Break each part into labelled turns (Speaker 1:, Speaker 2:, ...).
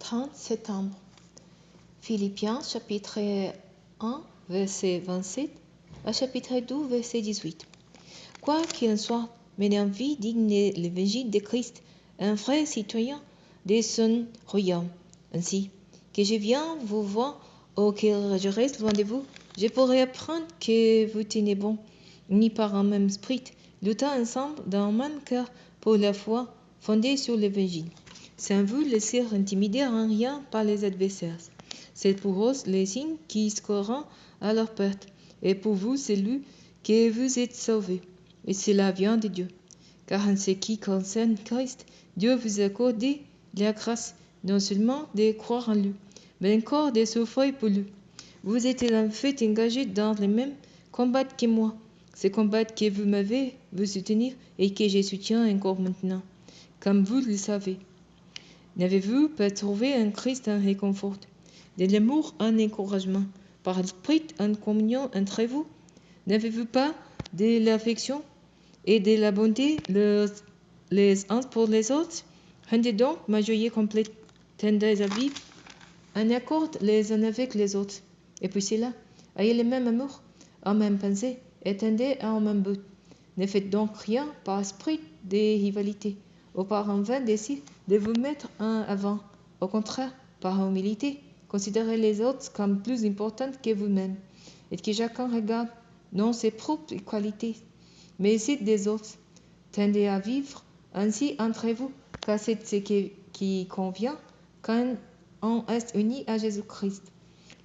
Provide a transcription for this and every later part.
Speaker 1: 30 septembre. Philippiens chapitre 1 verset 27 à chapitre 2 verset 18. Quoi qu'il en soit, menez une vie digne de l'évangile de Christ, un vrai citoyen de son royaume. Ainsi que je viens vous voir ou que je reste loin de vous, je pourrai apprendre que vous tenez bon, unis par un même esprit, luttant ensemble dans un même cœur pour la foi fondée sur l'évangile, sans vous laisser intimider en rien par les adversaires. C'est pour eux les signes qui seront à leur perte, et pour vous celui que vous êtes sauvés. Et cela vient de Dieu. Car en ce qui concerne Christ, Dieu vous a accordé la grâce non seulement de croire en lui, mais encore de souffrir pour lui. Vous êtes en fait engagés dans le même combat que moi. Ce combat que vous m'avez vu soutenir et que je soutiens encore maintenant, comme vous le savez. N'avez-vous pas trouvé en Christ un réconfort, de l'amour un encouragement, par l'esprit en communion entre vous? N'avez-vous pas de l'affection et de la bonté les uns pour les autres? Rendez donc ma joie complète, tendez à vivre en accord les uns avec les autres. Et puis cela, ayez le même amour, en même pensée, et tendez à un même but. Ne faites donc rien par esprit de rivalité, ou par un vain désir de vous mettre un avant. Au contraire, par humilité, considérez les autres comme plus importantes que vous-même, et que chacun regarde non ses propres qualités, mais celles des autres. Tendez à vivre ainsi entre vous, car c'est ce qui convient quand on est uni à Jésus-Christ.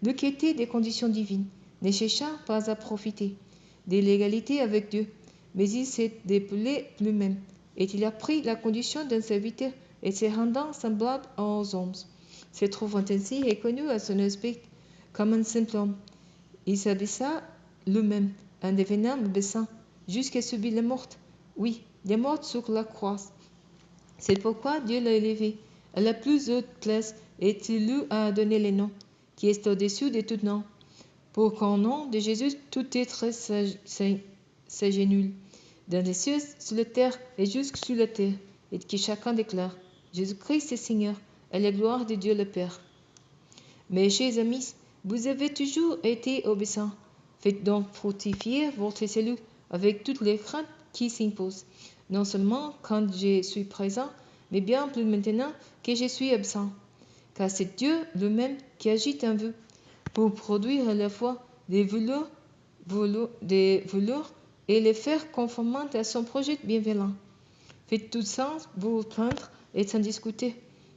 Speaker 1: Le quêter des conditions divines, ne chercha pas à profiter de l'égalité avec Dieu, mais il s'est dépouillé lui-même, et il a pris la condition d'un serviteur et se rendant semblable aux hommes, se trouvant ainsi reconnu à son aspect comme un simple homme. Il s'abaissa lui-même en devenant obéissant jusqu'à subir la mort. Oui, la mort sur la croix. C'est pourquoi Dieu l'a élevé à la plus haute place et il lui a donné le nom qui est au-dessus de tout nom, pour qu'au nom de Jésus tout être s'agenouille, dans les cieux, sur la terre et jusque sous la terre, et que chacun déclare Jésus-Christ est Seigneur, à la gloire de Dieu le Père. Mes chers amis, vous avez toujours été obéissants. Faites donc fructifier votre salut avec toutes les craintes qui s'imposent, non seulement quand je suis présent, mais bien plus maintenant que je suis absent. Car c'est Dieu lui-même qui agit en vous pour produire à la fois des voleurs et les faire conformément à son projet bienveillant. Faites tout sans vous plaindre et sans discuter,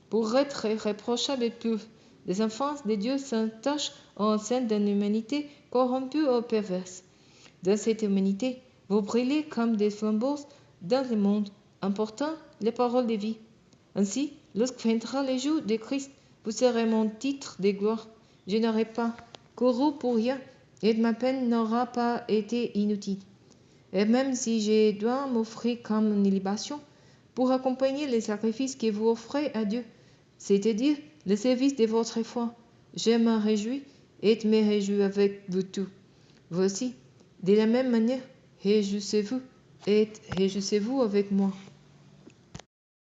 Speaker 1: pour être irréprochables purs, des enfants de Dieu sans tache au sein d'une humanité corrompue ou perverse. Dans cette humanité, vous brillez comme des flambeaux dans le monde, emportant les paroles de vie. Ainsi, lorsque viendra le jour de Christ, vous serez mon titre de gloire. Je n'aurai pas couru pour rien, et ma peine n'aura pas été inutile. Et même si je dois m'offrir comme une libation pour accompagner les sacrifices que vous offrez à Dieu, c'est-à-dire le service de votre foi, je m'en réjouis et me réjouis avec vous tous. Vous aussi, de la même manière, réjouissez-vous et réjouissez-vous avec moi.